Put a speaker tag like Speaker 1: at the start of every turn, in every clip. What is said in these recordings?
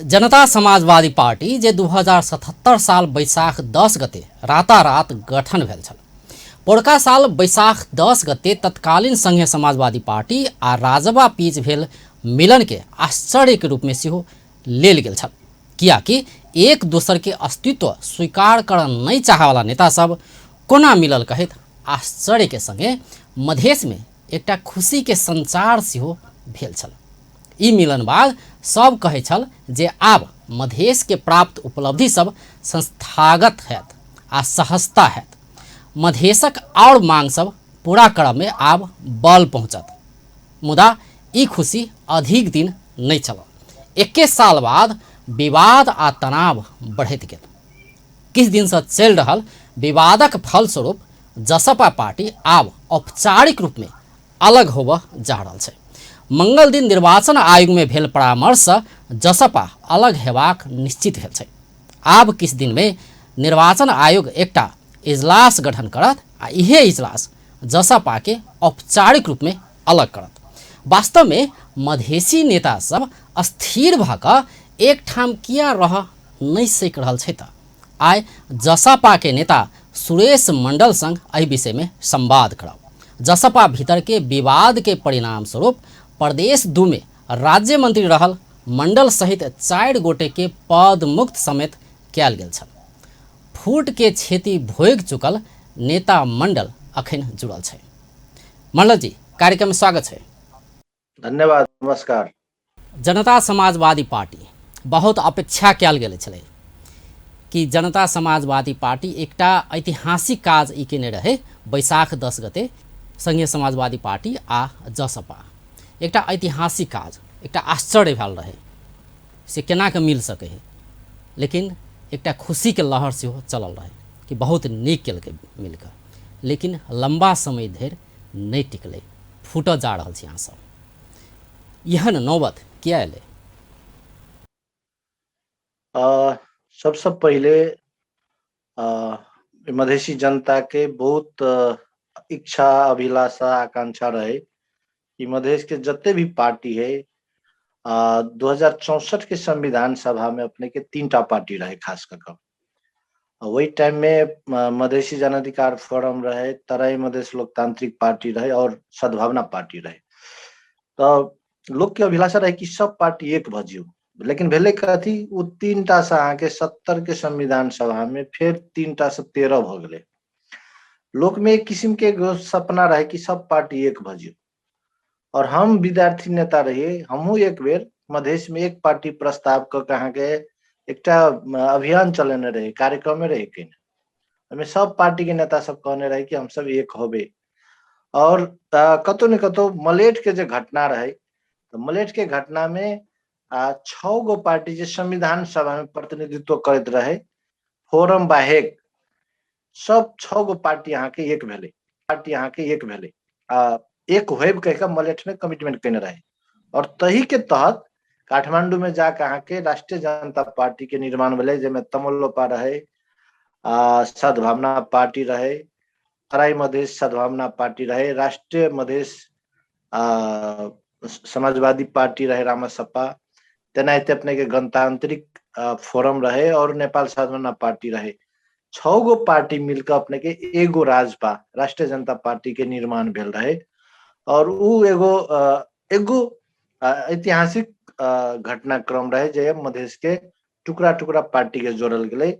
Speaker 1: जनता Samajwadi party जे 2077 साल बैसाख 10 गते रातारात गठन भेल छल। पोरका साल बैसाख 10 गते तत्कालीन संघीय समाजवादी पार्टी आ राजबा बीच भेल मिलन के आश्चर्य के रूप में सेहो लेल गेल छल, कियाकि एक दोसर के अस्तित्व स्वीकार कर नहीं चाहवाला नेता सब कोना मिलल कहैत आश्चर्य के संगे मधेश में एकटा खुशी के संचार सेहो भेल छल। ई मिलन बाद सब कहै छल जे आब मधेश के प्राप्त उपलब्धि सब संस्थागत हैत आ सहजता हैत। मधेशक और मांग सब पूरा करब में आब बल पहुँचत। मुदा ई खुशी अधिक दिन नहीं चलल। 21 साल बाद विवाद आ तनाव बढ़ैत गेल। किछु दिन से चल रहल विवादक फलस्वरूप जसपा पार्टी आब औपचारिक रूप में अलग होबऽ जा रहल छै। मंगल दिन निर्वाचन आयोग में भेल परामर्श से जसपा अलग हेबाक निश्चित भेल छै। आब किछु दिन में निर्वाचन आयोग एकटा इजलास गठन करत आ इहे इजलास जसपा के औपचारिक रूप में अलग करत। वास्तव में मधेसी नेता सब अस्थिर भ क एक ठाम किया रह नहीं सक रहल छै त आइ जसपा के नेता सुरेश मंडल संग एहि विषय में संवाद करब। जसपा भीतर के विवाद के परिणाम स्वरूप प्रदेश 2 में राज्य मंत्री रहल मंडल सहित 4 गोटे के पद मुक्त समेत कयल गेल छल। फूट के क्षति भोगि चुकल नेता मंडल अखन जुड़ल छै। मंडल जी, कार्यक्रम में स्वागत है।
Speaker 2: धन्यवाद, नमस्कार।
Speaker 1: जनता समाजवादी पार्टी बहुत अपेक्षा कयल गेल छलै कि जनता समाजवादी पार्टी एकटा ऐतिहासिक काज ई केने रहे। बैसाख 10 गते संघीय समाजवादी पार्टी आ जसपा एकटा ऐतिहासिक काज, एकटा आश्चर्य भेल रहे से केना के मिल सके है। लेकिन एकटा खुशी के लहर सेहो चलल रहे कि बहुत नीक केलकै मिलकर, लेकिन लंबा समय धरि नहीं टिकलै, फूटऽ जा रहल छै। अहाँ सब एहन नौबत किया एलै?
Speaker 2: सबसे पहले मधेसी जनता के बहुत इच्छा, अभिलाषा, आकांक्षा रहे कि मधेश के जते भी पार्टी है 2064 के संविधान सभा में अपने के 3टा पार्टी रहे। खास कर वही टाइम में मधेसी जन अधिकार फोरम रहे, तराई मधेश लोकतांत्रिक पार्टी रहे और सद्भावना पार्टी रहे। तो लोग के अभिलाषा रहे कि सब पार्टी एक भजियो, लेकिन भेले कथी, वो 3टा से अहाँ के 70 के संविधान सभा में फिर 3टा से 13 भ गए। लोक में एक किस्म के सपना रहे कि सब पार्टी एक भजियो। और हम विद्यार्थी नेता रहिए, हमहू एक बेर मधेश में एक पार्टी प्रस्ताव क कहाँ के एकटा अभियान चलेने रहे, कार्यक्रम में रहे के हमें सब पार्टी के नेता सब कहने रहे कि हम सब एक होबे। और कतो न कतो मलेट के जो घटना रहे, तो मलेट के घटना में 6 गो पार्टी जो संविधान सभा में प्रतिनिधित्व करते रहे, फोरम बाहेक सब 6 गो पार्टी यहाँ के एक भेले। एक होब कह के मलेट में कमिटमेंट करने रहे। और तही के तहत काठमांडू में जाकर अहाँ के राष्ट्रीय जनता पार्टी के निर्माण भेले, जेमें तमोलोपा रहे, सद्भावना पार्टी रहे, तराई मधेश सद्भावना पार्टी रहे, राष्ट्रीय मधेश समाजवादी पार्टी रहे रामसपा, तेनाहिते अपने के गणतांत्रिक फोरम रहे और नेपाल सद्भावना पार्टी रहे। 6 गो पार्टी मिलकर अपने के एगो राजपा राष्ट्रीय जनता पार्टी के निर्माण भेल रहे। और उ एगो ऐतिहासिक घटनाक्रम रहे जे मधेश के टुकड़ा टुकड़ा पार्टी के जोड़ल गेले।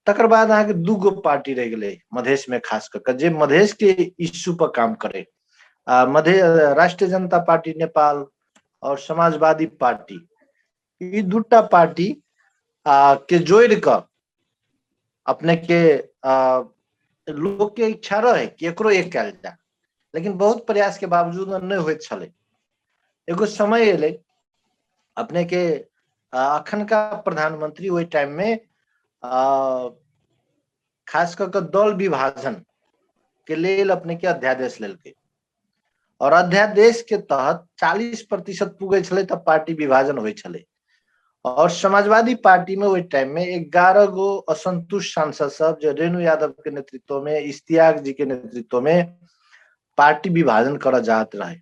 Speaker 2: तकर बाद अहाँ के 2 गो पार्टी रह गए मधेश में, खास कर जे मधेश के इश्यू पर काम करे, राष्ट्रीय जनता पार्टी नेपाल और समाजवादी पार्टी। ई 2टा पार्टी के जोड़ कर अपने के लोग के इच्छा रहे कि एकरो एक कयल जाए, लेकिन बहुत प्रयास के बावजूद नहीं होइत छले। एगो समय एले अपने के अखन का प्रधानमंत्री वही टाइम में खास कर दल विभाजन के लेल अपने के अध्यादेश लेलके। और अध्यादेश के तहत 40% पुगे छले तब पार्टी विभाजन होय छले। और समाजवादी पार्टी में वही टाइम में 11 गो असंतुष्ट सांसद सब, जो रेणु यादव के नेतृत्व में, इश्तियाक जी के नेतृत्व में पार्टी विभाजन करा जात रहे।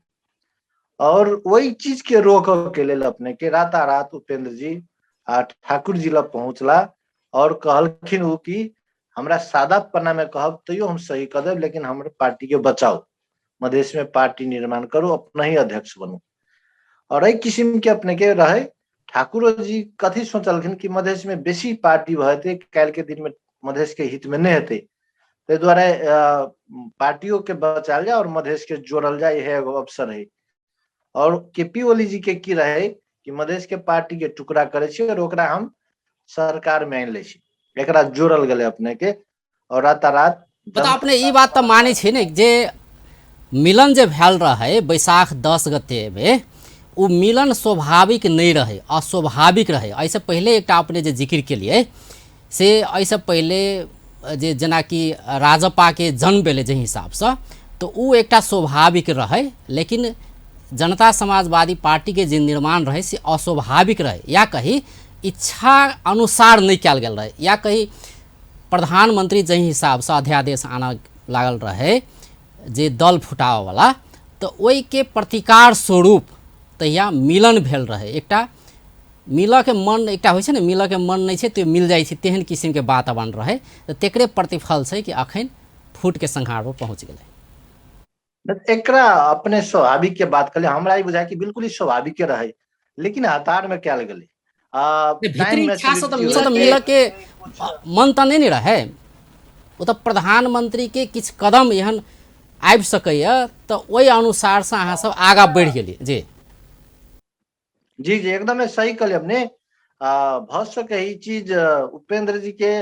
Speaker 2: और वही चीज के रोक के लिए अपने के रातारात उपेंद्र जी ठाकुर जी ला पहुंचला और कहलखिन उ कि हमरा सादा पन्ना में कहब तैयो हम सही कर देब, लेकिन हमर पार्टी के बचाओ, मधेश में पार्टी निर्माण करू, अपना ही अध्यक्ष बनू। और एहि किसिम के अपने के रहे। ठाकुर जी कथी सोचलखिन कि मधेश में बेसी पार्टी भते काल्हि के दिन में मधेश के हित में नहीं हेते, ताहि दुआरे पार्टियों के बचाल जाए और मधेश के जोड़ल जाए, यह एगो अवसर है। और केपी ओली जी के की रहे कि मधेश के पार्टी के टुकड़ा करे छी और ओकरा हम सरकार में आनि ले छी, एकरा जोड़ल गले अपने के। और रातारात
Speaker 1: मतलब अपने ई बात तो माने छी ने जे मिलन जे भेल रहे बैसाख 10 गते में, वो मिलन स्वाभाविक नहीं रहे, अस्वाभाविक रहे। ऐसे पहले एक अपने जे जिक्र के लिए से ऐसे पहले जे जना कि राजपा के जन्म भेले जे हिसाब से, तो वो एक स्वाभाविक रहे, लेकिन जनता समाजवादी पार्टी के जे निर्माण रहे से अस्वाभाविक रहे, या कहीं इच्छा अनुसार नहीं कल गल रहे, या कहीं प्रधानमंत्री जे हिसाब से अध्यादेश आना लागल रहे जे दल फुटाव वाला, तो वही के प्रतिकार स्वरूप तहिया मिलन भेल रहे। एकटा मिल के मन एकटा होइ छै ने, मिल के मन नहीं छै तो मिल जाइ छै, तेहन किस्म के बात बन रहे। तो तेकरे प्रतिफल छै कि अखन फूट के संहार पर पहुँच गए।
Speaker 2: एकरा अपने स्वाभाविक के बात कर हमरा ही बुझाय कि बिल्कुल ही स्वाभाविक के रहे, लेकिन हतार में क्या गले
Speaker 1: भीतरी इच्छा से तो मिल के मन तो नहीं रहे। वो तो प्रधानमंत्री के किछ कदम एहन आबि सकैया, तो वही अनुसार से अहाँ सब आगा बढ़ गेलिए। जी
Speaker 2: जी जी एकदम सही कहले अपने। भ सके ई चीज उपेंद्र जी के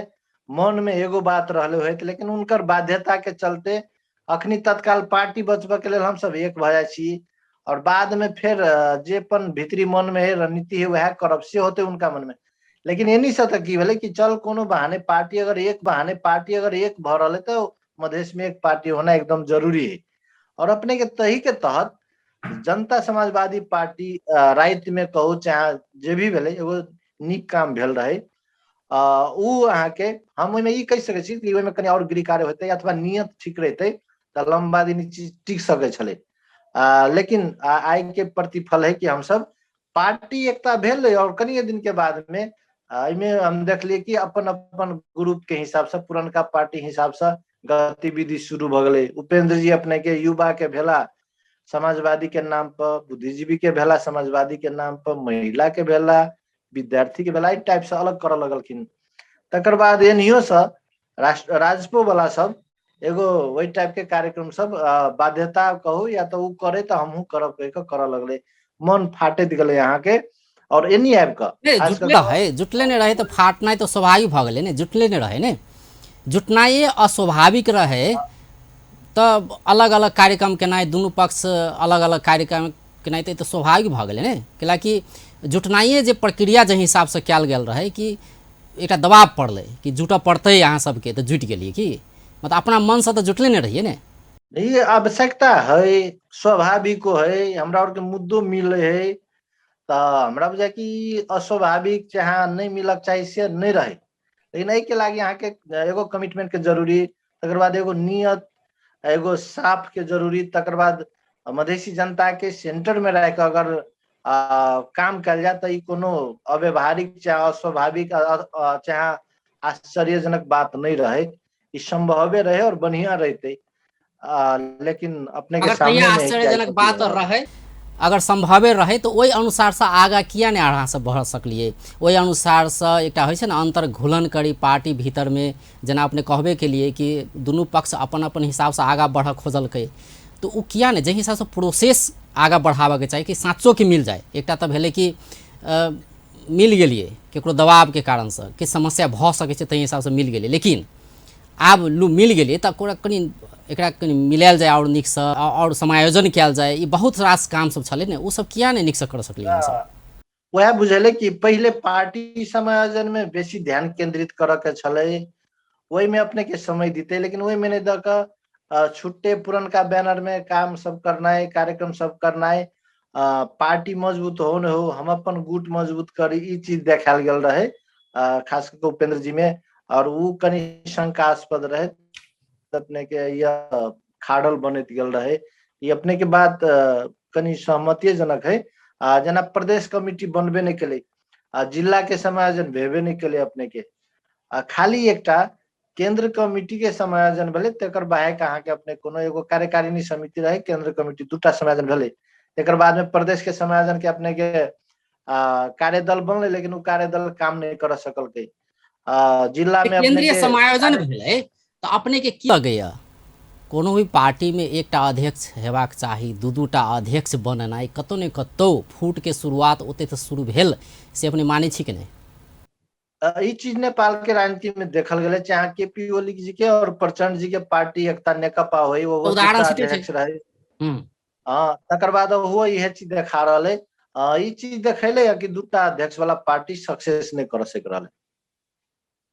Speaker 2: मन में एगो बात रहले होत, लेकिन उनकर बाध्यता के चलते अखनी तत्काल पार्टी बचबे के लिए हम सब एक भ जाय छी, और बाद में फिर जेपन भीतरी मन में है रणनीति है वह करब से होते उनका मन में। लेकिन एनी से तक की भेले कि चल कोनो बहाने पार्टी अगर एक भ रहा है तो मधेश में एक पार्टी होना एकदम जरूरी है। और अपने के तही के तहत जनता समाजवादी पार्टी रात में कहू चाहे जे भी भेले एगो नीक काम भेल रहे। उ अहाँ के हम ओइमे ई कह सके छी कि ओइमे कनी और गिरिकार्य होते अथवा नियत ठीक रहते त लंबा दिन ई चीज टिक सके छले। लेकिन आय के प्रतिफल है कि हम सब पार्टी एकता भेल रहे, और कनी दिन के बाद में इमे हम देखलिए कि अपन अपन ग्रुप के हिसाब से पुरनका पार्टी हिसाब से गतिविधि शुरू भ गए। उपेंद्र जी अपने के युवा के भेला समाजवादी के नाम पर, बुद्धिजीवी के भेला समाजवादी के नाम पर, महिला के भेला, विद्यार्थी के भेला, ई टाइप से अलग कर लगलखिन। तकर बाद एनियो से राजपो वाला सब एगो वही टाइप के कार्यक्रम सब बाध्यता कहू या तो उ करे तो हमहू करब कह के कर लगले। मन फाटत गले यहाँ के। और एनी आबि के
Speaker 1: जुटले है, जुटले नहीं रहे तो फाटना तो स्वाभाविक भ गए ने, जुटले नहीं रहे ने, जुटनाई अस्वाभाविक रहे। तब अलग अलग कार्यक्रम केनाइ, दुनू पक्ष अलग अलग कार्यक्रम केनाइ तो स्वाभाविक भ गए ने, कैलाकि जुटनाइए जे प्रक्रिया जे हिसाब से कल गेल रहे कि एक दबाव पड़ले कि जुटऽ पड़ते यहाँ सबके, तो जुट गलिए कि मतलब अपना मन से तो जुटले नहीं रहिए ने।
Speaker 2: ये आवश्यकता है, स्वाभाविक है, हमरा और के मुद्दों मिले है, तो हमरा बुझा कि अस्वाभाविक चाहे नहीं मिलक चाहिए से नहीं रहे। लेकिन एहि के लागी यहाँ के एगो कमिटमेंट के जरूरी, तकर बाद एगो नियत, एगो साफ के जरूरी, तकर बाद मधेसी जनता के सेंटर में रह के अगर काम कल जाए तो कोनो अव्यवहारिक चाहे अस्वाभाविक चाहे आश्चर्यजनक बात नहीं रहे, ई संभवे रहे और बढ़िया रहते। लेकिन अपने के सामने में
Speaker 1: आश्चर्यजनक बात रहे, अगर संभवे रहे तो वही अनुसार से आगा किया नहीं अहाँ सब बढ़ सकलिए। वही अनुसार से एक होइ छै ने अंतर घुलन करी पार्टी भीतर में, जना अपने कहबे के लिए कि दुनू पक्ष अपन अपन हिसाब से आगा बढ़ खोजलकै, तो वो किया नहीं जे हिसाब से प्रोसेस आगा बढ़ावे के चाहिए कि साँचो के मिल जाए। एक तो भेले कि मिल गलिए केकरो दबाव के कारण से कि समस्या भ सके छै, ताहि हिसाब से मिल गए, लेकिन आब मिल गए तो कनी एकरा कनी मिलायल जाए और नीक से और समायोजन किया जाए। ये बहुत रास काम सब छले ने, वो सब किया नहीं नीक से कर सकलिए हम सब।
Speaker 2: वह बुझले कि पहले पार्टी समायोजन में बेसी ध्यान केंद्रित करे के छले, वही में अपने के समय दीते, लेकिन वही में नहीं दक छुट्टे पुरनका बैनर में काम सब करना है, कार्यक्रम सब करना है, पार्टी मजबूत हो न हो हम अपन गुट मजबूत करी, ई चीज देखाल गेल रहे खास करके उपेंद्र जी में। और वो कनी शंकास्पद रहे, अपने के यह खाड़ल बनत गेल रहे। ये अपने के बात कनी सहमतिजनक है। जना प्रदेश कमिटी बनबे नहीं के लिए जिला के समायोजन भेबे नहीं के लिए अपने के खाली एकटा केंद्र कमिटी के समायोजन भेले, तेकर बाहेक अहाँ के अपने कोनो एगो कार्यकारिणी समिति रहे, केंद्र कमिटी दूटा समायोजन भेले। तेकर बाद में प्रदेश के समायोजन के अपने के कार्यदल बनले, लेकिन वो कार्यदल काम नहीं कर सकल के। जिला में अपने
Speaker 1: केंद्रीय
Speaker 2: के
Speaker 1: समायोजन भेलै तऽ अपने के की लगैया कोनो भी पार्टी में एकटा अध्यक्ष हेबाक चाही, दू दूटा अध्यक्ष बननाइ कतौ ने कतौ फूट के शुरुआत ओते तऽ शुरू भेल, से अपने मानै छी कि नहीं?
Speaker 2: ई चीज नेपाल के राजनीति में देखल गए, चाहे केपी ओली जी के और प्रचंड जी के पार्टी एकता नेकपा होई, वो
Speaker 1: उदाहरण
Speaker 2: दूटा
Speaker 1: सीटे छै।
Speaker 2: अध्यक्ष रहे। तकर बाद वो इहे चीज देखा रहा है। ई चीज देखैले कि दूटा अध्यक्ष वाला पार्टी सक्सेस नहीं कर सक रहा है।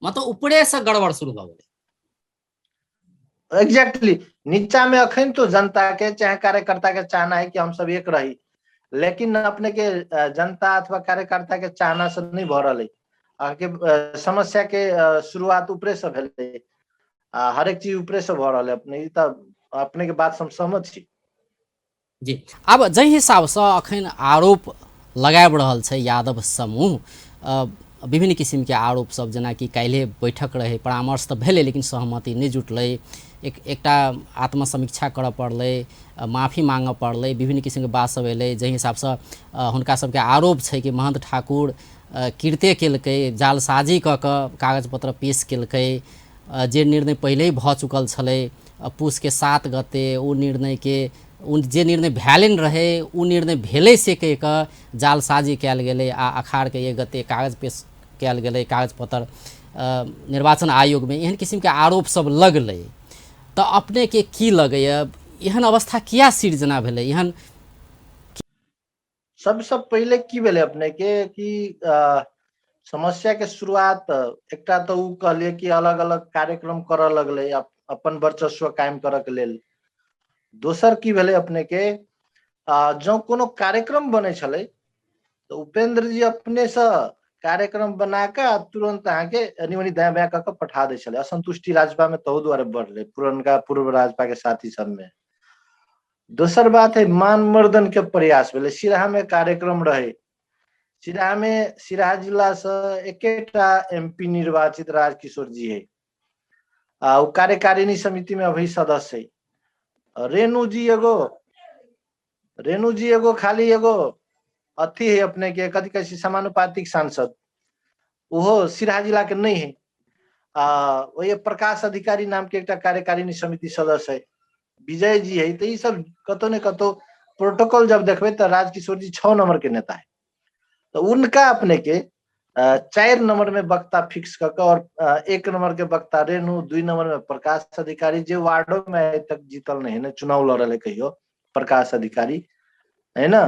Speaker 1: मतलब ऊपरे से गड़बड़ शुरू भ गेलै।
Speaker 2: एग्जैक्टली नीचा में अखन तो जनता के चाहे कार्यकर्ता के चाहना है कि हम सब एक रही, लेकिन अपने के जनता अथवा कार्यकर्ता के चाहना से नहीं भ रहा है। के समस्या के शुरुआत ऊपरे से भेलै, हर एक चीज ऊपरे से भ रहा है। अपने अपने के बात हम सहमत छी।
Speaker 1: जी, अब जै हिसाब से अखन आरोप लगाबि रहल छै यादव समूह, विभिन्न किसिम के आरोप सब, जेना कि काल्हि बैठक रहे, परामर्श तऽ भेलै लेकिन सहमति नहीं जुटलै, एकटा आत्मसमीक्षा करऽ पड़लै, माफी मांगऽ पड़लै, विभिन्न किसिम के बात सब एलै। जै हिसाब से हुनका सबके आरोप छै कि महंत ठाकुर कृत्य केलकै, जालसाजी कऽ कऽ कागज पत्र पेश केलकै, जे निर्णय पहिले ही भऽ चुकल छलै। पूस के 7 गते ओ निर्णय के जे निर्णय भैलेन रहे ओ निर्णय भेलै से कहि कऽ जालसाजी कयल गेलै आ अखाड़ के 1 गते कागज पेश कयल गेलै, कागज पत्र निर्वाचन आयोग में एहन किसिम के आरोप सब लगलै। तो अपने के की लगैया एहन अवस्था किया सिर्जना भेलै? एहन
Speaker 2: सबसे पहले की भेलै अपने के कि समस्या के शुरुआत एकटा तो उ कहलिए कि अलग अलग कार्यक्रम करऽ लगलै अपन वर्चस्व कायम करऽ के लेल। दोसर की भेलै अपने के जो कोनो कार्यक्रम बने छलै तो उपेंद्र जी अपने से कार्यक्रम बना के तुरंत अहाँ के एनी ओनी दायां बायां कऽ पठा दै छलै। असंतुष्टि राजपा में तहु दुआरे बढ़लै, पुरनका पूर्व राजपा के साथी सब में। दोसर बात है मानमर्दन के प्रयास भेलै। सिराहा में कार्यक्रम रहे, सिराहा में सिराहा जिला से एकेटा एमपी निर्वाचित राजकिशोर जी है, वो कार्यकारिणी समिति में अभी सदस्य है। रेणु जी एगो खाली एगो अथी है अपने के कथी कहै छै समानुपातिक सांसद, वो सिराहा जिला के नहीं है। वो प्रकाश अधिकारी नाम के एक कार्यकारिणी समिति सदस्य है, विजय जी है। तो ये सब कतो ने कतो प्रोटोकॉल जब देखबे तो राजकिशोर जी 6 नंबर के नेता है। तो उनका अपने के 4 नंबर में वक्ता फिक्स करके और 1 नंबर के वक्ता रेणु, 2 नंबर में प्रकाश अधिकारी, जो वार्डो में अभी तक जीतल नहीं है, चुनाव लड़ल है कहियो प्रकाश अधिकारी है ना।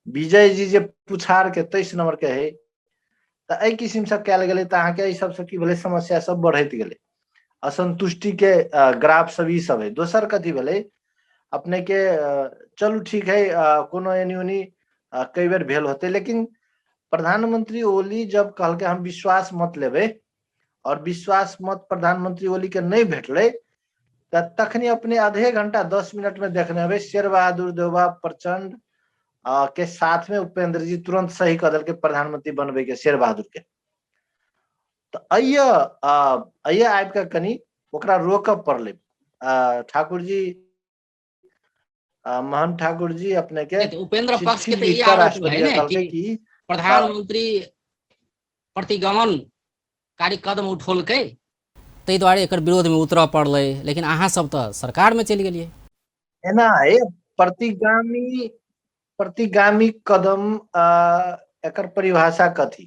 Speaker 2: विजय जी जे पुछार के 23 नंबर के है। तो एहि किस्म से कयल गेलै। तो अहाँ के एहि सबसे की भेलै, समस्या सब बढ़ैत गेलै, असंतुष्टि के ग्राफ सब ई सब है। दोसर कथी भेलै अपने के चलू ठीक है कोनो एनी ओनी कई बेर भेल होते, लेकिन प्रधानमंत्री ओली जब कहल के हम विश्वास मत लेबै और विश्वास मत प्रधानमंत्री ओली के नहीं भेटले, तखनी अपने आधे घंटा 10 मिनट में देखने हुए शेर बहादुर देवबा प्रचंड के साथ में उपेंद्र जी तुरंत सही कर दिल के प्रधानमंत्री बनबे के शेर बहादुर के। तो अइया आबि के कनी ओकरा रोकऽ पड़लै। ठाकुर जी महंत ठाकुर जी अपने के
Speaker 1: उपेंद्र पक्ष
Speaker 2: चिट्ठी
Speaker 1: के तो
Speaker 2: लिख
Speaker 1: ये
Speaker 2: कर
Speaker 1: आरोप है
Speaker 2: राष्ट्रपति
Speaker 1: ना
Speaker 2: के
Speaker 1: कि
Speaker 2: कहलकै कि
Speaker 1: प्रधानमंत्री प्रतिगमनकारी कदम उठौलकै, ताहि दुआरे एकर विरोध में उतरऽ पड़लै। लेकिन अहाँ सब तो सरकार में चलि गेलियै।
Speaker 2: एना है प्रतिगामी कदम एकर परिभाषा कथी,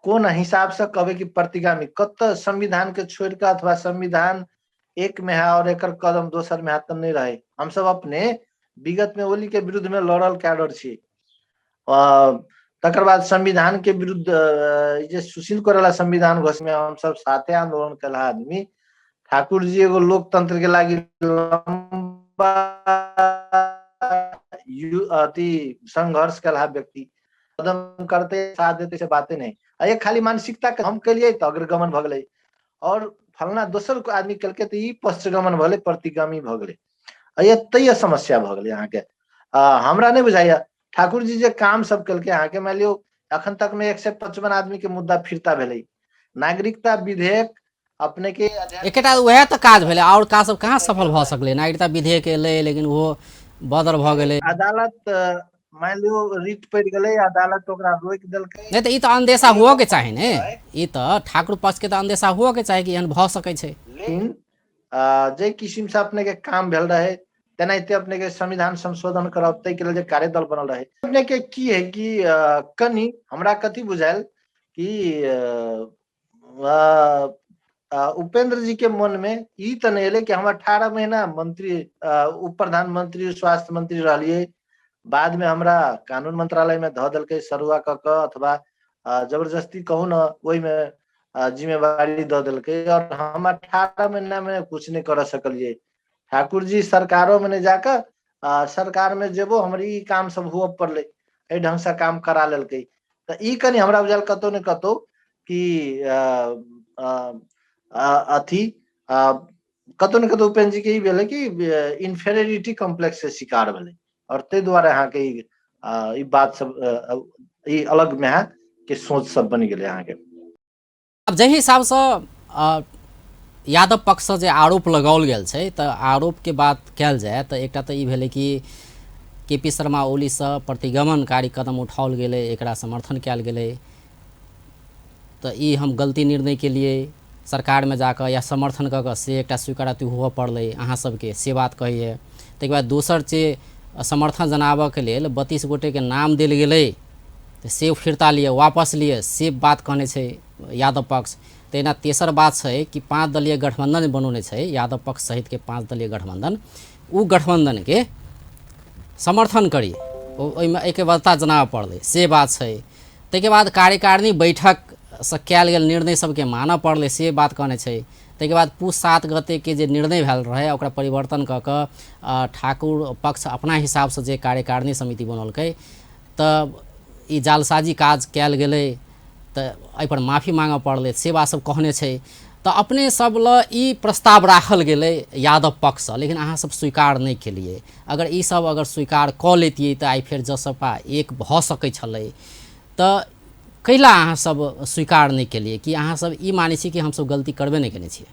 Speaker 2: कोन हिसाब से कहबै कि प्रतिगामी कत संविधान के छोड़ के अथवा संविधान एक में है और एकर कदम दोसर में है तो नहीं रहे। हम सब अपने विगत में ओली के विरुद्ध में लड़ल कैडर छी। तकर बाद संविधान के विरुद्ध जे सुशील कोइराला संविधान घोष में हम सब साथे आंदोलन कला आदमी। ठाकुर जी एगो लोकतंत्र के लागी लंबा अति संघर्ष कला व्यक्ति, कदम करते साथ देते से बातें नहीं। ये खाली मानसिकता के हम कलिए तो अग्रगमन भ गेलै और फलना दोसर को आदमी कलके तो ई पश्चगमन भ गेलै, प्रतिगामी भ गेलै। ये तय समस्या भ गेलै अहाँ के। हमरा नहीं बुझाइया ठाकुर जी जे काम सब कलके अहाँ के मान लियो अखन तक में 155 आदमी के मुद्दा फिरता भेलै। नागरिकता विधेयक अपने के
Speaker 1: एकेटा वएह तऽ काज भेलै, और काज सब कहाँ सफल भऽ सकलै। नागरिकता विधेयक एलै लेकिन ओहो बदर भऽ गेलै।
Speaker 2: अदालत मान लियो रिट पड़ि गेलै, अदालत ओकरा रोकि देलकै।
Speaker 1: नहीं तो ई तऽ अंदेशा हुओ के चाही ने, ई तऽ ठाकुर पक्ष के तऽ अंदेशा हुओ के चाही कि एहन भऽ सकै छै।
Speaker 2: लेकिन जे किसिम से अपने के काम भेल रहे तेनाहिते अपने के संविधान संशोधन करब तै के लेल जे कार्यदल बनल रहे, अपने के की है कि कनी हमरा कथी बुझायल कि उपेंद्र जी के मन में ई त नहीं है कि हम 18 महीना मंत्री उप प्रधानमंत्री स्वास्थ्य मंत्री रहिए, बाद में हमरा कानून मंत्रालय में ध देलकै सरुआ क अथवा जबरदस्ती कहू न ओहि में जिम्मेवारी द देलकै और हम 18 महीना में कुछ नहीं कर सकलिए। ठाकुर जी सरकारों में नहीं जाकर सरकार में जेबो हमारी काम सब हुआ पड़ले, ए ढंग से काम करा लेलकै। त ई कनी हमरा बुझायल कतौ न कतौ कि अथी कतौ न कतौ उपेंद्र जी के ई भेलै कि इन्फेरियरिटी कॉम्प्लेक्स से शिकार भेलै और तै दुआरे अहाँ के ई बात सब ई अलग में के सोच सब बनि गेलै अहाँ के।
Speaker 1: अब जाहि हिसाब से यादव पक्ष से जे आरोप लगाओल गेल छै तऽ आरोप के बात कयल जाय तऽ एकटा तऽ ई भेलै कि के.पी. शर्मा ओली से प्रतिगमनकारी कदम उठाओल गेलै, एकरा समर्थन कयल गेलै। तऽ ई हम गलती निर्णय के लिए सरकार में जाकर या समर्थन कऽ कऽ से एकटा स्वीकारोक्ति हुअ पड़लै अहाँ सबके, से बात कहिए। ताहिके बाद दोसर जे समर्थन जनाबऽ के लेल 32 गोटे के नाम देल गेलै तऽ से फिरता लिए वापस लिए, से बात कहने छै यादव पक्ष। तहिना तेसर बात छै कि 5 दलीय गठबंधन बनौने छै यादव पक्ष सहित के 5 दलीय गठबंधन, उ गठबंधन के समर्थन करी ओहिमे ऐक्यबद्धता जनाबऽ पड़लै, से बात छै। ताहिके बाद कार्यकारिणी बैठक से कयल गेल निर्णय सबके मानऽ पड़लै, से बात कहने छै। ताहिके बाद पूस 7 गते के जे निर्णय भेल रहे ओकरा परिवर्तन कऽ कऽ ठाकुर पक्ष अपना हिसाब से जे कार्यकारिणी समिति बनौलकै तऽ ई जालसाजी काज कयल गेलै तऽ एहि पर माफी मांगऽ पड़लै, से बात सब कहने छै। तऽ अपने सब ल ई प्रस्ताव राखल गेलै यादव पक्ष से, लेकिन अहाँ सब स्वीकार नहीं केलिए। अगर ई सब अगर स्वीकार कऽ लेतियै तऽ आइ फेर जसपा एक भऽ सकै छलै। तऽ कैला अहाँ सब स्वीकार नहीं केलिए कि अहाँ सब ई मानै छी कि हम सब गलती करबे नहीं केने छियै?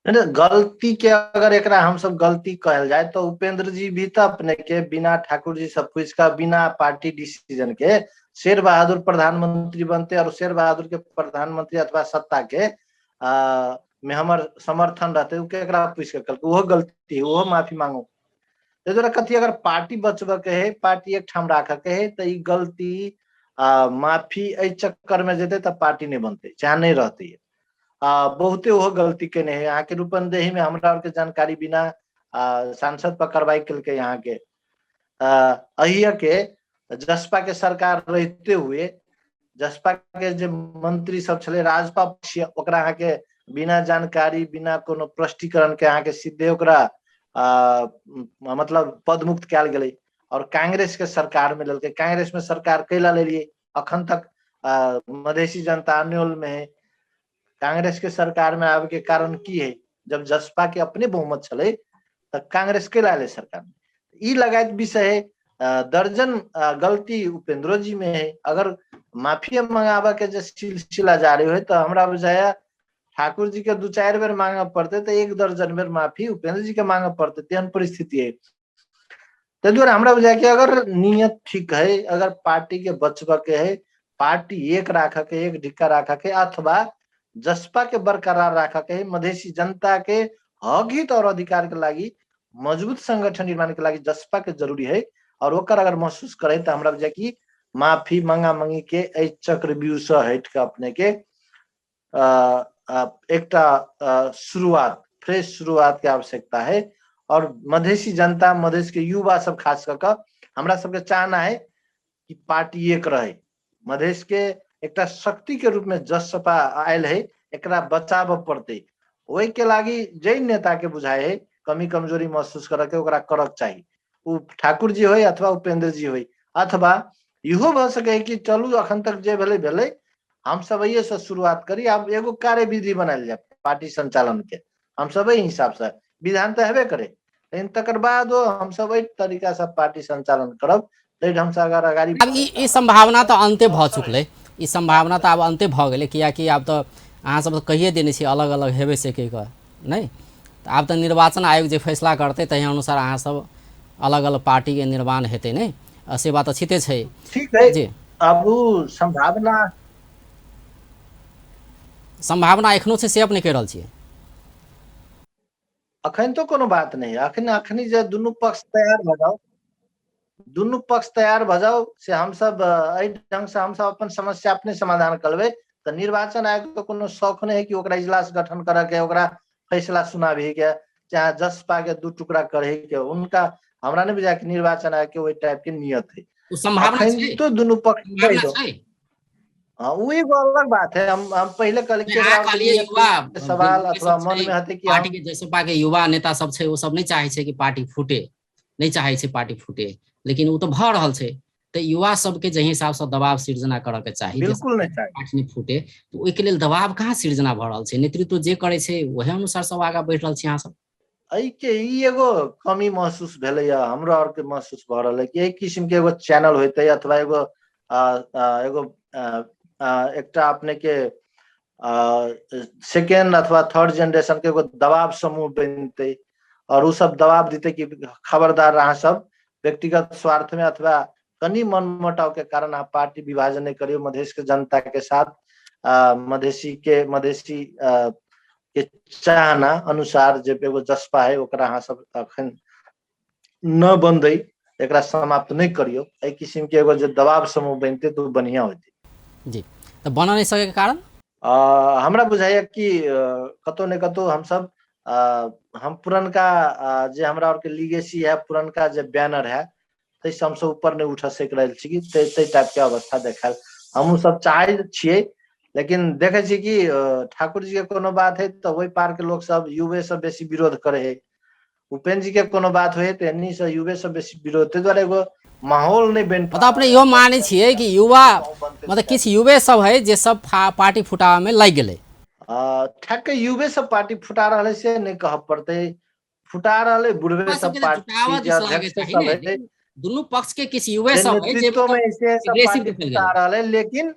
Speaker 2: गलती के अगर एकरा हम सब गलती कहल जाए तो उपेंद्र जी भी तो अपने के बिना ठाकुर जी सब कुछ का बिना पार्टी डिसीजन के शेर बहादुर प्रधानमंत्री बनते और शेर बहादुर के प्रधानमंत्री अथवा सत्ता के में हमर समर्थन रहते, उ केकरा पूछ के कल वो गलती वो माफी मांगो। ते दुआरे कथी अगर पार्टी बचबे के है, पार्टी एक ठाम राखे के है, तो ई गलती माफी ए चक्कर में जेते तो पार्टी नहीं बनते चाहे नहीं रहती है। बहुते वो गलती केने है यहाँ के रूपंदेही में हमरा और के जानकारी बिना सांसद पर कार्रवाई के यहाँ के अहिया के जसपा के सरकार रहते हुए जसपा के जे मंत्री सब छले राजपा ओकरा अहाँ के बिना जानकारी बिना कोनो प्रष्टीकरण के अहाँ के सीधे ओकरा मतलब पद मुक्त कयल गेलै और कांग्रेस के सरकार में लेलकै। कांग्रेस में सरकार कैला लेलिए अखन तक मधेसी जनता अन्यल में है। कांग्रेस के सरकार में आवे के कारण की है, जब जसपा के अपने बहुमत छले तो कांग्रेस के लाले सरकार में ई लगायत विषय है। दर्जन गलती उपेंद्र जी में है। अगर माफी मंगावा के जो सिलसिला जारी है तो हमरा बुझाया ठाकुर जी के 2-4 बेर मांगा पड़ते तो 1 दर्जन बेर माफी उपेंद्र जी के मांगा पड़ते, तेहन परिस्थिति है। ते दुआरे हमरा बुझाया कि अगर नियत ठीक है, अगर पार्टी के बचबा के है, पार्टी एक राखा के एक ढिक्का राखा के अथवा जसपा के बरकरार राखा के मधेसी जनता के हक हित और अधिकार के लागी मजबूत संगठन निर्माण के लागी जसपा के जरूरी है और ओकर अगर महसूस करे तो हमरा बुझाय कि माफी मंगा मंगी के ए चक्रव्यूह से हट के अपने के एकटा शुरुआत फ्रेश शुरुआत के आवश्यकता है। और मधेसी जनता मधेश के युवा सब खास करके हमरा सबके चाहना है कि पार्टी एक रहे, मधेश के एकटा शक्ति के रूप में जसपा आयल है, एकरा बचाव पड़ते ओहि के लागी जै नेता के बुझाए है कमी कमजोरी महसूस करके ओकरा करक चाहिए, उ ठाकुर जी होय अथवा उपेंद्र जी होय अथवा इहो भ सके कि चलू अखन तक जे भेले भेले हम सब ये से शुरुआत करी, आब एगो कार्यविधि बनायल जाए पार्टी संचालन के, हम सब हिसाब से विधान तो हेबे करे लेकिन तकर बाद हम सब तरीका से पार्टी संचालन करब ताहि ढंग से अगर अगाडि
Speaker 1: अब ई संभावना तो अंते भ चुकलै, ई संभावना तो आब अंते भ गेलै, कियाकि आब तो अहाँ सब तो कहिए देने छी अलग अलग हेबे से के नहीं, तो आब तो निर्वाचन आयोग जे फैसला करते तही अनुसार अहाँ सब अलग अलग पार्टी के निर्माण हेतै नहीं, से बात छिते छै
Speaker 2: ठीक है।
Speaker 1: जी।
Speaker 2: अब उ
Speaker 1: संभावना एखनो छै से अपने कहि रहल छियै।
Speaker 2: अखन तो कोनो बात नहीं, अखनी जे दुनू पक्ष तैयार भ जाओ, दुनू पक्ष तैयार भ जाओ से हम सब एहि ढंग से हम सब अपन समस्या अपने समाधान करबै, तो निर्वाचन आयोग के कोनो शौक नहीं है कि ओकरा इजलास गठन करे के, ओकरा फैसला सुनाबे के, चाहे जसपा के दू टुकड़ा करे के, उनका हमरा नहीं बुझाय कि निर्वाचन आयोग के वही टाइप के नियत है।
Speaker 1: उ संभावना
Speaker 2: अखन
Speaker 1: छै,
Speaker 2: तो दुनू पक्ष
Speaker 1: संभावना
Speaker 2: दो,
Speaker 1: छै।
Speaker 2: हाँ वो एक अलग बात है। हम पहले कल के
Speaker 1: अहाँ कहलिए युवा
Speaker 2: सवाल अथवा
Speaker 1: सब
Speaker 2: मन
Speaker 1: छै,
Speaker 2: में हते कि
Speaker 1: पार्टी
Speaker 2: हम
Speaker 1: के जसपा के युवा नेता सब छै, वो सब नहीं चाहे छै कि पार्टी फूटे, नहीं चाहे छै पार्टी फूटे, लेकिन वो तो भ रहल छै। तो युवा सबके जे हिसाब से दबाव सृजना करऽ के चाही, जे
Speaker 2: बिल्कुल नहीं चाहे।
Speaker 1: पार्टी नहीं फूटे, तो ओहि के लेल दबाव कहाँ सृजना भ रहल छै, नेतृत्व जे करे छै वही अनुसार सब आगा बढ़ रहल छी अहाँ सब।
Speaker 2: एहि के ई एगो कमी महसूस भेलै, हमरो और के महसूस भ रहल है कि एहि किस्म के एगो चैनल होते अथवा एगो एगो एकटा अपने के सेकेंड अथवा थर्ड जनरेशन के एगो दबाव समूह बनते, और उ सब दबाव देते कि खबरदार अहाँ सब व्यक्तिगत स्वार्थ में अथवा कनी मनमुटाव के कारण आप पार्टी विभाजन नहीं करियो, मधेश के जनता के साथ मधेसी के चाहना अनुसार जे एगो जसपा है ओकरा अहाँ सब अखन न बंदै, एकरा समाप्त नहीं करियो, एहि किस्म के एगो जे दबाव समूह बनते तो बढ़िया होते
Speaker 1: जी। तो बन नहीं सके के कारण
Speaker 2: हमरा बुझाइए कि कतौ ने कतौ हम सब हम पुरनका जे हमरा और के लीगेसी है, पुरनका जे बैनर है, तैसे हम सब ऊपर नहीं उठ सक रहल छी, तै टाइप के अवस्था देखाल हमहू सब चाहे छियै, लेकिन देखे छी कि ठाकुर जी के कोनो बात है तो वही पार के लोग सब युवे सब बेसी विरोध करे है, उपेन्द्र जी के कोनो बात हुए तो एनी से युवे सब बेसी विरोध, ताहि दुआरे एगो माहौल नहीं बन
Speaker 1: मतलब अपने इहो मानै छियै कि युवा मतलब किछु युवे सब है जे सब पार्टी फुटावा में लग गेलै,
Speaker 2: ठ्याक्कै युवे सब पार्टी फुटा रहा है से नहीं कह पड़ते, फुटा रहा बुढ़वे सब पार्टी के अध्यक्ष सब है,
Speaker 1: दुनू पक्ष के किछु युवे
Speaker 2: जे
Speaker 1: सब है जे
Speaker 2: नेतृत्व में ऐसे सब
Speaker 1: एग्रेसिव
Speaker 2: पार्टी
Speaker 1: देखल
Speaker 2: फुटा
Speaker 1: गेलै।
Speaker 2: रहा है, लेकिन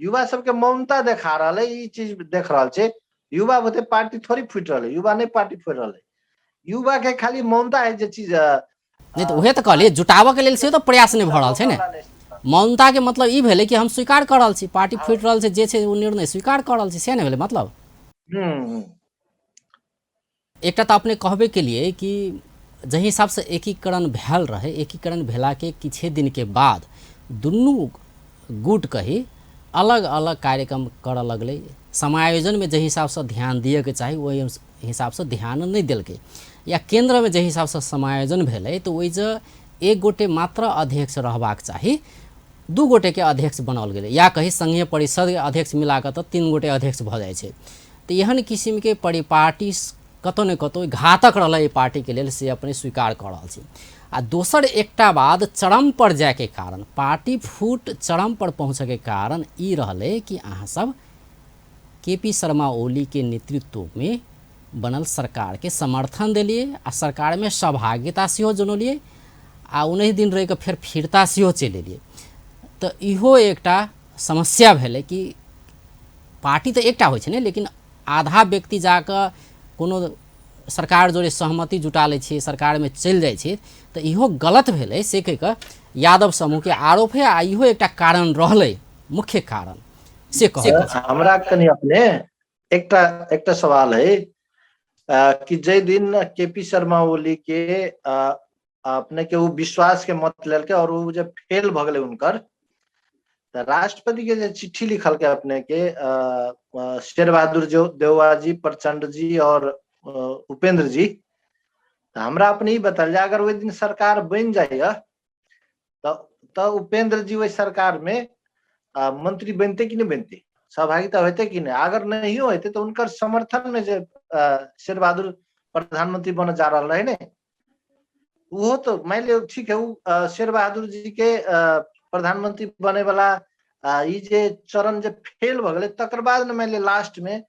Speaker 2: युवा सबके मौनता देखा रहा है, ई चीज देख रहा है। युवा होते पार्टी थोड़ी फुट रहा है, युवा नहीं पार्टी फुट रहा है, युवा के खाली मौनता है जे चीज
Speaker 1: नहीं तो उहे तो कहलिए जुटावऽ के लेल से तो प्रयास नहीं भ रहल छै ने, मौनता के मतलब ई भेलै कि हम स्वीकार कर रहल छी पार्टी फुटि रहल छै, जे छै ओ निर्णय स्वीकार कर रहल छी, से नहीं भेलै मतलब। एक तो अपने कहबे के लिए कि जही हिसाब से एकीकरण भेल रहे, एकीकरण भेला के किछे दिन के बाद दुनू गुट कही अलग अलग कार्यक्रम करऽ लगलै, समायोजन में जही हिसाब से ध्यान दिए के चाही वही हिसाब से ध्यान नहीं दिलकै, या केंद्र में जही हिसाब से समायोजन भेलै तो वही जे एक गोटे मात्र अध्यक्ष रहबाक चाही, दू गोटे के अध्यक्ष बनाओल गेलै, या कही संघीय परिषद के अध्यक्ष मिला के तो 3 गोटे अध्यक्ष भ जाए छै, तो एहन किस्म के परिपाटी कतौ न कतौ घातक रहलै पार्टी के लेल, से अपने स्वीकार कर रहल छी। आ दोसर एकटा बाद चरम पर जाए के कारण, पार्टी फूट चरम पर पहुँचे के कारण ई रहलै कि अहाँ सब केपी शर्मा ओली के नेतृत्व में बनल सरकार के समर्थन दिलिए, आ सरकार में सहभागिता सेहो जनौलिए, आ 19 दिन रह के फिर फिरता सेहो चलि एलिए, तो इहो एकटा समस्या भेलै कि पार्टी तो एकटा होइ छै ने, लेकिन आधा व्यक्ति जाकर कोनो सरकार जोड़े सहमति जुटा लै छै, सरकार में चलि जाइ छै, तो इहो गलत भेलै से कहि कऽ यादव समूह के आरोप है, आ इहो एकटा कारण रहलै, मुख्य कारण से कह
Speaker 2: हमरा कनी अपने एकटा सवाल है कि जै दिन केपी शर्मा ओली के अपने के विश्वास के मत लेलकै और वो जब फेल भ गए उनकर, तो राष्ट्रपति के चिट्ठी लिखल के अपने के शेर बहादुर देववा जी, प्रचंड जी और उपेंद्र जी, तो हमरा अपने ही बताल अगर वही दिन सरकार बन जाए तो उपेंद्र जी वही सरकार में मंत्री बनते कि नहीं बनते, सहभागिता होते कि नहीं, अगर नहीं होते तो उनकर समर्थन में जो शेर बहादुर प्रधानमंत्री बन जा रहा है ना, वो तो मान लियो ठीक है, वो शेर बहादुर जी के प्रधानमंत्री बने वाला ये जे चरण जब फेल भ गए, तकर बाद न मान लियो लास्ट में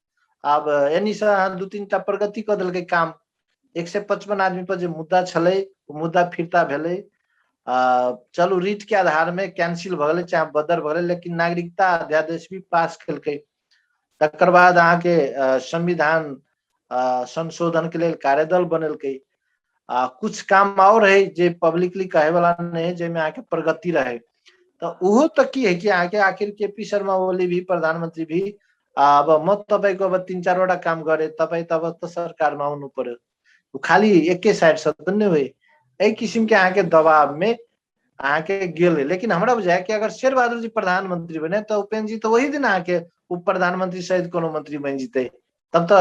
Speaker 2: अब एनी से 2-3 टा प्रगति कर दिल काम, 155 आदमी पर जो मुद्दा छलै, वो मुद्दा फिरता भेलै, चलू रीट के आधार में कैंसिल भ गेलै चाहे बदर भ गेलै, लेकिन नागरिकता अध्यादेश भी पास केलकै। तकर बाद अहाँ के संविधान संशोधन के लिए कार्यदल बनेलकै। कुछ काम और है जे पब्लिकली कहे वाला नहीं है, जेमे आके प्रगति रहे। तो उहो तक की है कि आके आखिर केपी शर्मा ओली भी प्रधानमंत्री भी अब म तपाईको अब 3-4 वटा काम गरे, तपाईँ तब त सरकारमा आउनु पर्यो। उ खाली एकै साइड से त नहीं हुए। एही किसिम के आके दबाव में आके गेल है। लेकिन हमरा बुझाय कि अगर शेर बहादुर जी प्रधानमंत्री बने तो उपेंद्र जी तो वही दिन आके उप प्रधानमंत्री सहित कोनो मंत्री बन जीते। तब तो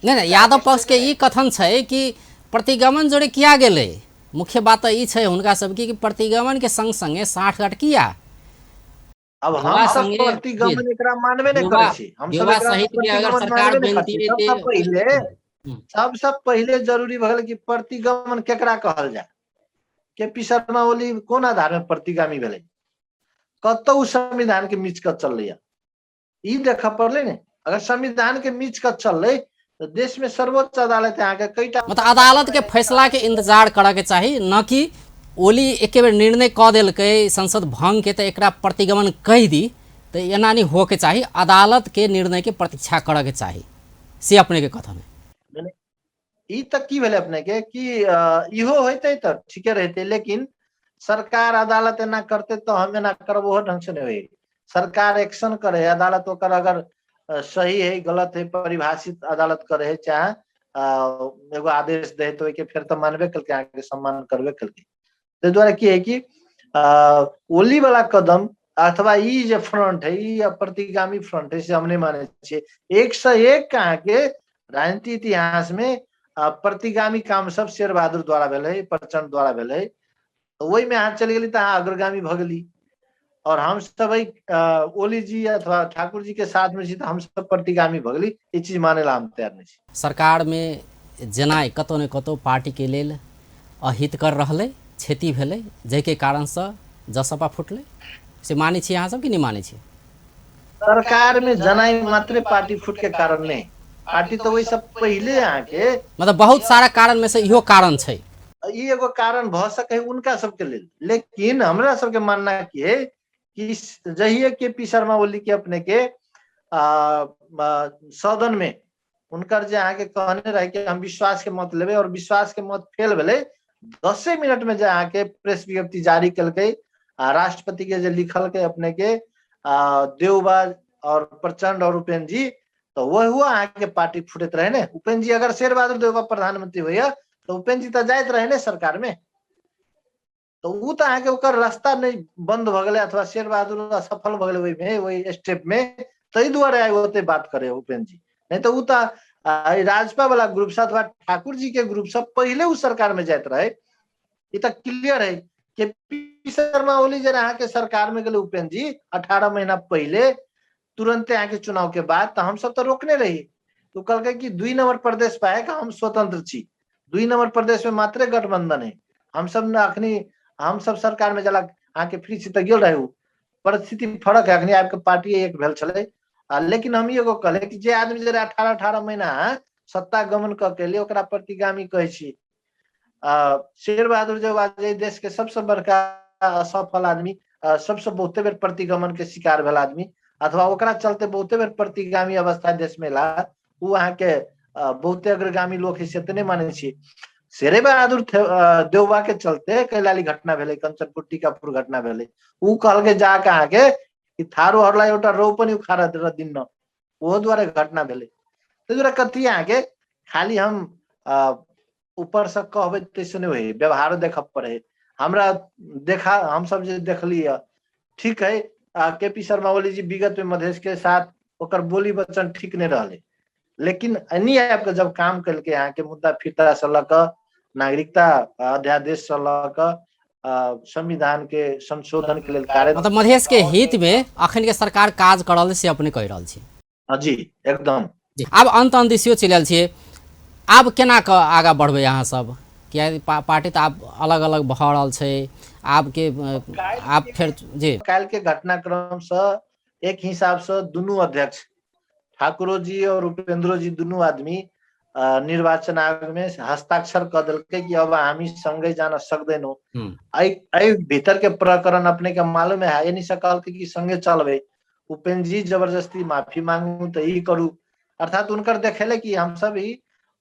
Speaker 1: नहीं यादव पक्ष के ई कथन है कि प्रतिगमन जोड़े किया गेले। मुख्य बात ई है हुनका सबकी कि प्रतिगमन के संग संगे 60 किया।
Speaker 2: अब हम सब प्रतिगमन एकरा मानबे नहीं करे छी। हम सब एकरा प्रतिगमन मानबे नहीं करछी। सबसे पहिले जरूरी भ गेल कि प्रतिगमन केकरा कहल जाय। केपी शर्मा ओली कोन आधार में प्रतिगामी भेलै, कतौ संविधान के मीच क चललै, ई देख पड़ले ने। अगर संविधान के मीच क चललै तो देश में सर्वोच्च अदालत यहाँ के कईटा
Speaker 1: मतलब अदालत के फैसला के इंतजार करे के चाहिए, न कि ओली एक बेर निर्णय क देलकै संसद भंग के तो एकरा प्रतिगमन कह दी तो एना नहीं हो के चाहिए। अदालत के निर्णय के प्रतीक्षा करे के चाहिए से अपने के कथन है।
Speaker 2: ई तक की भेले अपने के कि इहो होते तो ठीके रहते, लेकिन सरकार अदालत एना करते तो हम एना करब ओहो ढंग से नहीं होई। सरकार एक्शन करे, अदालत ओकर अगर सही है गलत है परिभाषित अदालत करे है, चाहे एगो आदेश दे तो के फिर तो मानबे कल आगे सम्मान करबे कल। ते द्वारा की है कि ओली वाला कदम अथवा ई जे फ्रंट है ई प्रतिगामी फ्रंट है से हमने माने छे। 101 कहा के राजनीति इतिहास में प्रतिगामी काम सब शेर बहादुर द्वारा भेलै, प्रचंड द्वारा भेलै। तो वही में अहाँ चली गेली तो अहाँ अग्रगामी भ गेली। और हम सब ओली जी अथवा ठाकुर जी के साथ में छी तो हम सब प्रतिगामी भ गेली। ई चीज माने ला हम तैयार नहीं छी।
Speaker 1: सरकार में जेना कतौ ने कतौ पार्टी के लेल अहित कर रहले, क्षति भेलै, जाहिके कारण से जसपा फुटले, से माने छी अहाँ सब कि नहीं माने छी?
Speaker 2: सरकार में जनाई मात्र पार्टी फुट के कारण नहीं, पार्टी तो वही सब पहले आके
Speaker 1: मतलब बहुत सारा कारण में से इहो कारण छै।
Speaker 2: ई एगो कारण भ सके उनका सबके लेल, लेकिन हमरा सबके मानना की है कि जहिए केपी शर्मा ओली के अपने के सदन में उनकर जे आके कहने रहे कि हम विश्वास के मत लेबे और विश्वास के मत फेल भेले, 10 मिनट में जे आके प्रेस विज्ञप्ति जारी कलके, राष्ट्रपति के जे लिखल के अपने के देवबा और प्रचंड और उपेंद्र जी, तो वह हुआ आके पार्टी फुटत रहे ने। उपेंद्र जी अगर शेर बहादुर देवबा प्रधानमंत्री हुए तो उपेंद्र जी तो जाइत रहे ने सरकार में। तो उ तो आके ओकर रास्ता नहीं बंद भ गेले अथवा शेर बहादुर असफल भ गेले वही स्टेप में, तई द्वारा होते बात करे उपेंद्र जी। नहीं तो उ तो राजपा वाला ग्रुप से अथवा ठाकुर जी के ग्रुप से पहले उ सरकार में जात रहे। ये तो क्लियर है कि केपी शर्मा ओली जब आके सरकार में गए उपेंद्र जी 18 महीना पहले तुरंत आके चुनाव के बाद, तो हम सब तो रोकने रही। तो कल कि 2 नंबर प्रदेश पाए हम स्वतंत्र छी, 2 नंबर प्रदेश में मात्र गठबंधन है। हम सब ने अखनी हम सब सरकार में जला आके फ्री से तो गेल रहे। परिस्थिति फर्क है, अखनी आपके पार्टी एक भेल छले। लेकिन हम एगो कहले कि जे आदमी जरा 18 महीना सत्ता गमन के लिए ओकरा प्रतिगामी कहे छी। शेर बहादुर जब आज देश के सबसे बड़का असफल आदमी, सबसे बहुते बेर प्रतिगमन के शिकार भेल आदमी, अथवा ओकरा चलते बहुते बेर प्रतिगामी अवस्था देश में ला, उ अहाँ के बहुते अग्रगामी लोग है से नहीं माने छी। शेरे बहादुर देवबा के चलते कैलाली घटना भेले, कंचनपुर टीकापुर घटना भेले। उ कहल के जा कहा के कि थारो हरला एउटा रो पनि उखाड़ा दिन न, वो द्वारा घटना भेले। तो जरा कथी आगे खाली हम ऊपर से कहबे तैसे नहीं होई, व्यवहार देख पड़े। हमरा देखा हम सब जे देखली ठीक है। केपी शर्मा ओली जी विगत में मधेश के साथ ओकर बोली वचन ठीक नहीं रहले, लेकिन एनी आपके जब काम करके यहाँ के मुद्दा फिरता से लक नागरिकता अध्यादेश से लक संविधान के संशोधन के लिए कार्य,
Speaker 1: मतलब मधेश के हित में अखन के सरकार काज कर रही से अपने कह रही छी।
Speaker 2: जी एकदम
Speaker 1: जी। अब अंत दिशियो चल छे, आब केना क आगा बढ़बे यहाँ सब? क्या पार्टी तो आप अलग अलग भ रहल छे, आपके आप फिर जी
Speaker 2: काल के घटनाक्रम से एक हिसाब से दुनू अध्यक्ष ठाकुरो जी और उपेंद्रो जी दुनू आदमी निर्वाचन आयोग में हस्ताक्षर कर दिलकै कि अब हामी सँगै जान सक्दैनौँ।
Speaker 1: हम्म,
Speaker 2: आई भीतर के प्रकरण अपने के मालूम है ये नहीं सकल कि संगे चलबे। उपेंद्र जी जबरदस्ती माफी मांगू तो ई करू, अर्थात उनकर देखेले कि हम सब ही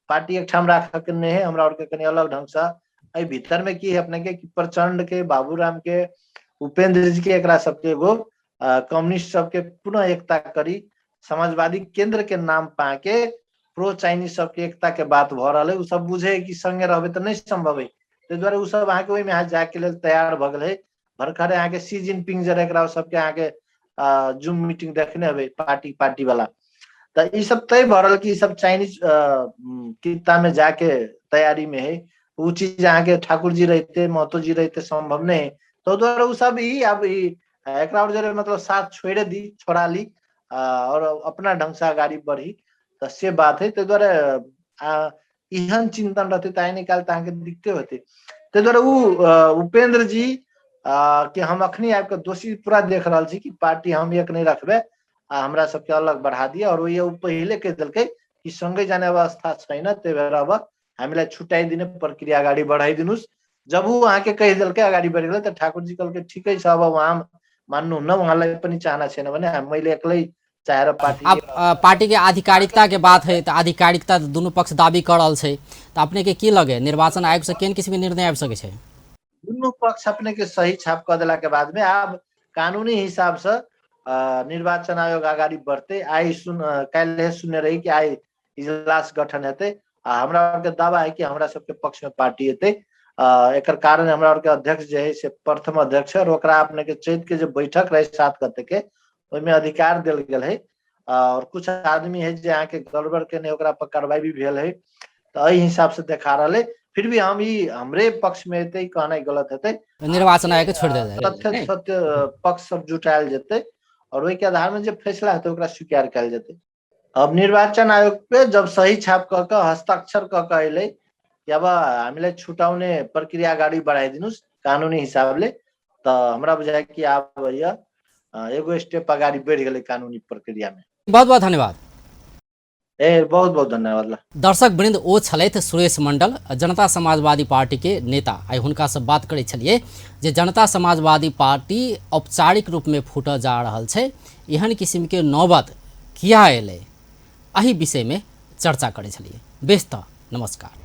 Speaker 2: पार्टी एक ठाम राख के नहीं है, हमरा और के कनी अलग ढंग से आई भीतर में की है अपने के प्रचंड के, बाबूराम के, उपेंद्र जी के, एकरा सबके एगो कम्युनिस्ट सबके पुनः एकता करी, समाजवादी केंद्र के नाम पाके प्रो चाइनीज सबके एकता के बात भ रहा है। उ सब बुझे कि संगे रहबे तो नहीं संभव है, ताहि द्वारे उ सब अहाँ के ओहि में अहाँ जाके लेल तैयार भ गेल है। भरखरे अहाँ के सी जिनपिंग जे एकरा सबके अहाँ के जूम मीटिंग देखने हबे पार्टी वाला, तो ई सब तय भ रहल कि ई सब चाइनीज कित्ता में जाके तैयारी में है। उ चीज अहाँ के ठाकुर जी रहते, महतो जी रहते संभव नहीं है, तो द्वारा उ सब ही अब एकरा और जरे मतलब साथ छोड़े दी, छोड़ा ली और अपना ढंग से आगाड़ी बढ़ी, तो से बात है। तो द्वारा इहन चिंतन रहते ताई निकाल तां के दिखते होते। तो द्वारा उ उपेंद्र जी कि हम अखनी आपके दोषी पूरा देख रहा छी कि पार्टी हम एक नहीं रखबे, हमरा सबके अलग बढ़ा दिया, और ये पहले कह दिलकै कि संगे जाने अवस्था छैन, त्यही भएर अब हामीलाई छुट्याइदिने प्रक्रिया अगाडि बढाइदिनुस्। जब ऊ अहाँ के कह दिलकै अगाडि बढि गेलै त ठाकुर जी कहलकै ठिकै छ, अब उहाँ मान्नुहुन्न, उहाँलाई पनि चाहना छैन भने मैले एक्लै चाहेर पार्टी।
Speaker 1: अब पार्टी के आधिकारिकता के बात है तो आधिकारिकता तो दोनों पक्ष दाबी कर रहल छै, तो अपने के की लगे निर्वाचन आयोग से केन किसी भी निर्णय आबि सकै छै?
Speaker 2: दुनू पक्ष अपने के सही छाप कर देला के बाद में आब कानूनी हिसाब से निर्वाचन आयोग अगाडि बढ़ते। आई काल्हि सुनने रही कि आई इजलास गठन हेतै, हमरा और के दावा है कि हमरा सबके पक्ष में पार्टी हेतै। एकर कारण हमरा और के अध्यक्ष जे है से प्रथम अध्यक्ष है, और ओकरा अपने के चैत के जो बैठक रहे 7 गते के, ओहिमे अधिकार देल गेल है, और कुछ आदमी है जे अहाँ के गड़बड़ के नहीं, ओकरा पर कार्रवाई भी भेल है, तो एहि हिसाब से देखा रहा है। फिर भी हम ही हमरे पक्ष में हेतै, कहना गलत हेतै,
Speaker 1: निर्वाचन आयोग के छोड़ दे
Speaker 2: तथ्य
Speaker 1: नहीं?
Speaker 2: सत्य पक्ष सब जुटायल जेतै, और वही के आधार में जो फैसला हेतै ओकरा स्वीकार कयल जेतै। अब निर्वाचन आयोग पे जब सही छाप क के हस्ताक्षर क के अइलै कि अब हामीलाई छुटाउने प्रक्रिया अगाडि बढाइदिनुस् कानूनी हिसाबले, त हमरा बुझाय कि अब यो एगो स्टेप अगाडि बढ़ि गेलै कानूनी प्रक्रिया में।
Speaker 1: बहुत बहुत धन्यवाद।
Speaker 2: बहुत बहुत धन्यवाद। ल
Speaker 1: दर्शक वृंद ओ छलथि सुरेश मंडल, जनता समाजवादी पार्टी के नेता। आई हुनका से बात करै छलिए जे जनता समाजवादी पार्टी औपचारिक रूप में फूटऽ जा रहल छै, एहन किस्म के नौबत किया एलै, एहि विषय में चर्चा करै छलिए। बेस त नमस्कार।